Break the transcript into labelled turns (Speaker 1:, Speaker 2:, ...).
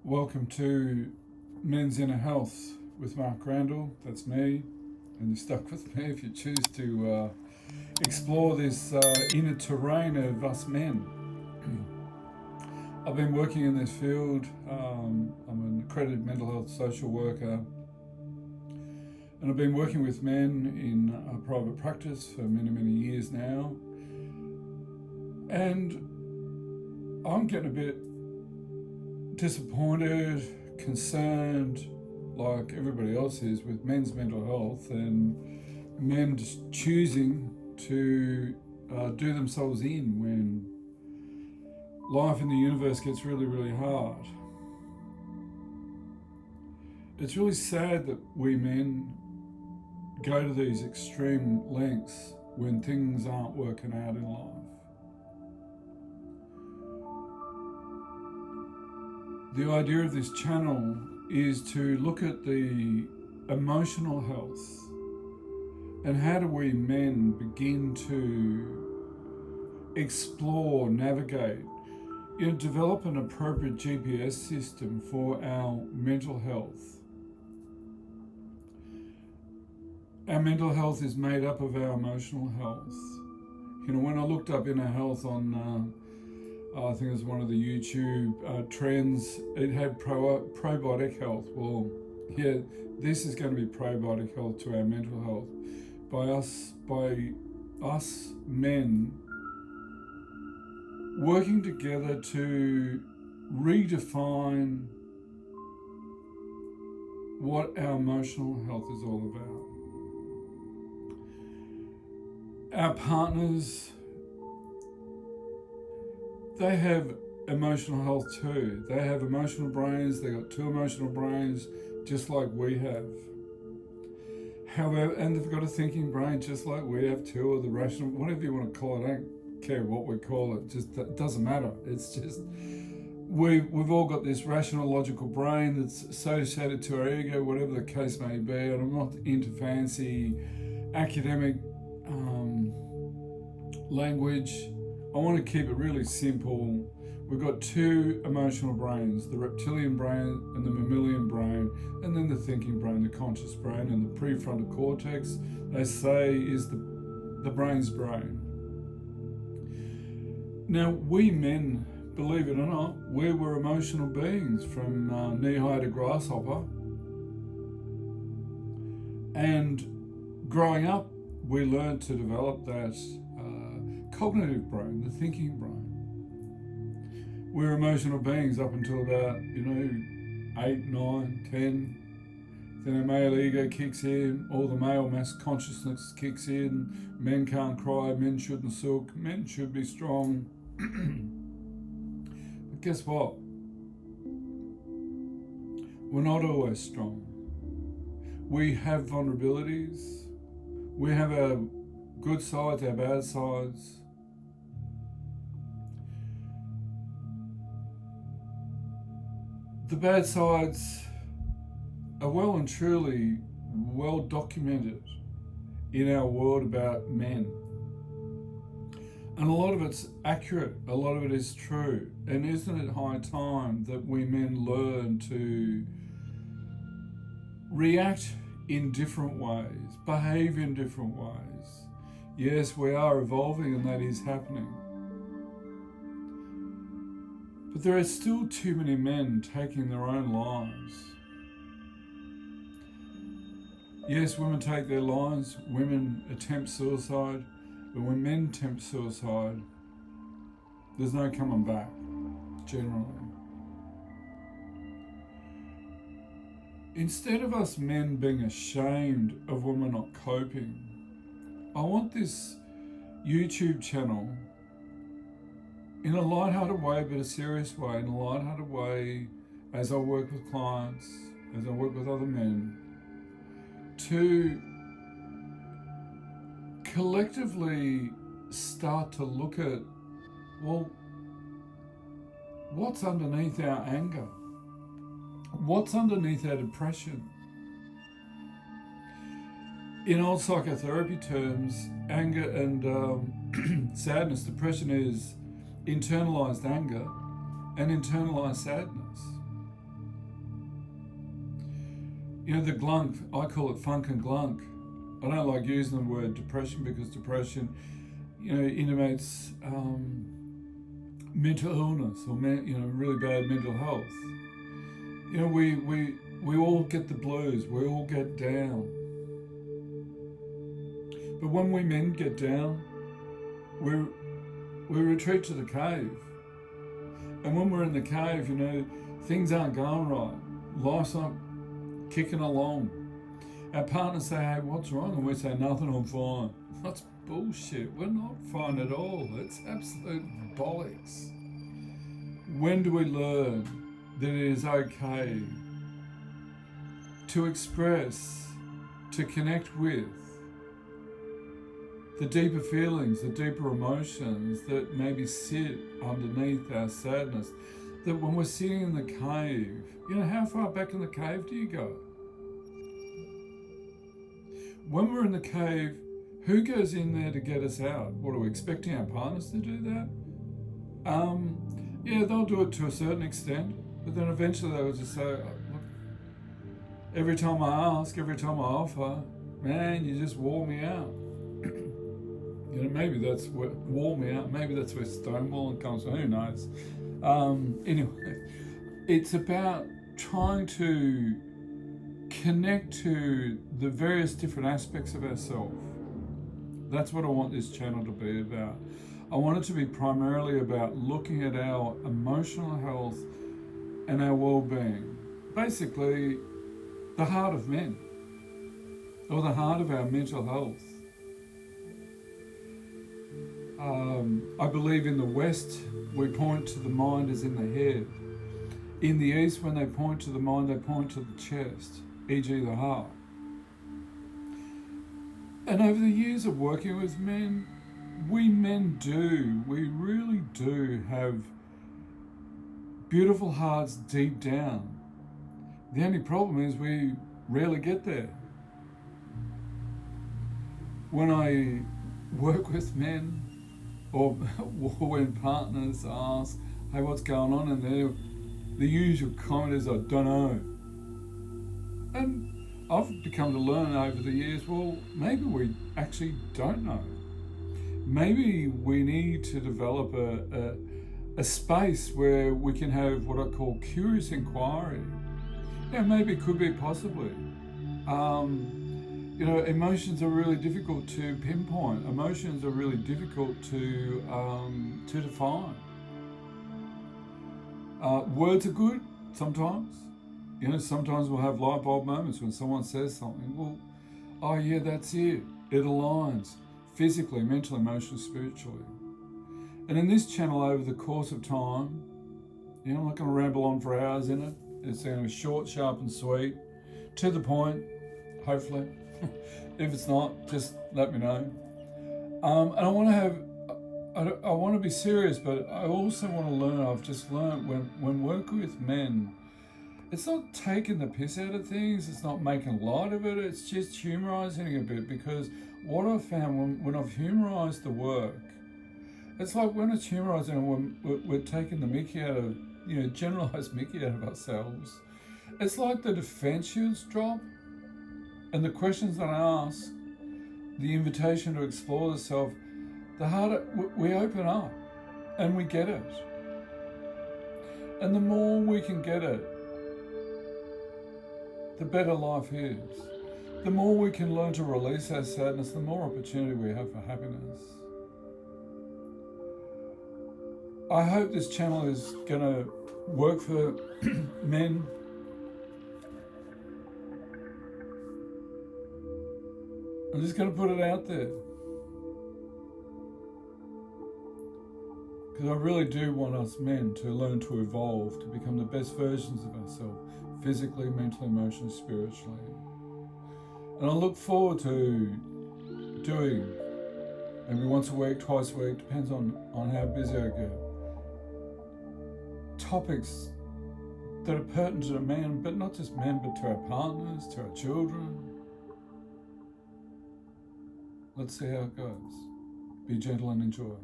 Speaker 1: Welcome to Men's Inner Health with Mark Randall. That's me, and you're stuck with me if you choose to explore this inner terrain of us men. I've been working in this field. I'm an accredited mental health social worker, and I've been working with men in private practice for many, many years now. And I'm getting a bit disappointed, concerned, like everybody else is, with men's mental health and men just choosing to do themselves in when life in the universe gets really, really hard. It's really sad that we men go to these extreme lengths when things aren't working out in life. The idea of this channel is to look at the emotional health and how do we men begin to explore, navigate, develop an appropriate GPS system for our mental health. Our mental health is made up of our emotional health. When I looked up inner health on I think it was one of the YouTube trends. It had probiotic health. Well, yeah, this is going to be probiotic health to our mental health by us men working together to redefine what our emotional health is all about. Our partners, they have emotional health too. They have emotional brains. They got two emotional brains, just like we have. However, and they've got a thinking brain, just like we have too, or the rational, whatever you want to call it. I don't care what we call it. Just it doesn't matter. It's just we've all got this rational, logical brain that's associated to our ego, whatever the case may be. And I'm not into fancy academic language. I want to keep it really simple. We've got two emotional brains, the reptilian brain and the mammalian brain, and then the thinking brain, the conscious brain, and the prefrontal cortex, they say, is the brain's brain. Now, we men, believe it or not, we were emotional beings from knee-high to grasshopper. And growing up, we learned to develop that cognitive brain, the thinking brain. We're emotional beings up until about, 8, 9, 10. Then our male ego kicks in, all the male mass consciousness kicks in. Men can't cry, men shouldn't sulk, men should be strong. But guess what? We're not always strong. We have vulnerabilities. We have our good sides, our bad sides. The bad sides are well and truly well documented in our world about men. And a lot of it's accurate, a lot of it is true. And isn't it high time that we men learn to react in different ways, behave in different ways? Yes, we are evolving and that is happening. But there are still too many men taking their own lives. Yes, women take their lives, women attempt suicide, but when men attempt suicide, there's no coming back, generally. Instead of us men being ashamed of when we're not coping, I want this YouTube channel, in a lighthearted way, but a serious way, in a lighthearted way, as I work with clients, as I work with other men, to collectively start to look at, well, what's underneath our anger? What's underneath our depression? In old psychotherapy terms, anger and sadness, depression is internalized anger and internalized sadness. You know, the glunk, I call it funk and glunk. I don't like using the word depression because depression, you know, intimates mental illness or really bad mental health. You know, we all get the blues. We all get down. But when we men get down, we retreat to the cave. And when we're in the cave, you know, things aren't going right. Life's not kicking along. Our partners say, hey, what's wrong? And we say, nothing, I'm fine. That's bullshit. We're not fine at all. It's absolute bollocks. When do we learn that it is okay to express, to connect with the deeper feelings, the deeper emotions that maybe sit underneath our sadness? That when we're sitting in the cave, you know, how far back in the cave do you go? When we're in the cave, who goes in there to get us out? What, are we expecting our partners to do that? Yeah, they'll do it to a certain extent, but then eventually they will just say, oh, look, every time I ask, every time I offer, man, you just wore me out. You know, maybe that's what wore me out. Maybe that's where stonewalling comes from. Who knows? Anyway, it's about trying to connect to the various different aspects of ourselves. That's what I want this channel to be about. I want it to be primarily about looking at our emotional health and our well-being. Basically, the heart of men, or the heart of our mental health. I believe in the West, we point to the mind as in the head. In the East, when they point to the mind, they point to the chest, e.g. the heart. And over the years of working with men, we really do have beautiful hearts deep down. The only problem is we rarely get there. When I work with men, or when partners ask, hey, what's going on? And the usual comment is, I don't know. And I've become to learn over the years, well, maybe we actually don't know. Maybe we need to develop a space where we can have what I call curious inquiry. Yeah, maybe it could be possibly. You know, emotions are really difficult to pinpoint. Emotions are really difficult to define. Words are good sometimes. You know, sometimes we'll have light bulb moments when someone says something. Well, oh yeah, that's it. It aligns physically, mentally, emotionally, spiritually. And in this channel, over the course of time, you know, I'm not going to ramble on for hours in it. It's going to be short, sharp, and sweet, to the point, hopefully. If it's not, just let me know. And I want to be serious, but I also want to learn. I've just learned when working with men, it's not taking the piss out of things. It's not making light of it. It's just humorizing a bit, because what I've found when I've humorized the work, it's like when it's humorizing and we're taking the mickey out of, you know, generalized mickey out of ourselves. It's like the defense shields drop, and the questions that I ask, the invitation to explore the self, the harder we open up and we get it. And the more we can get it, the better life is. The more we can learn to release our sadness, the more opportunity we have for happiness. I hope this channel is going to work for men. I'm just going to put it out there, because I really do want us men to learn to evolve, to become the best versions of ourselves, physically, mentally, emotionally, spiritually. And I look forward to doing maybe once a week, twice a week, depends on how busy I get, topics that are pertinent to men, but not just men, but to our partners, to our children. Let's see how it goes. Be gentle and enjoy.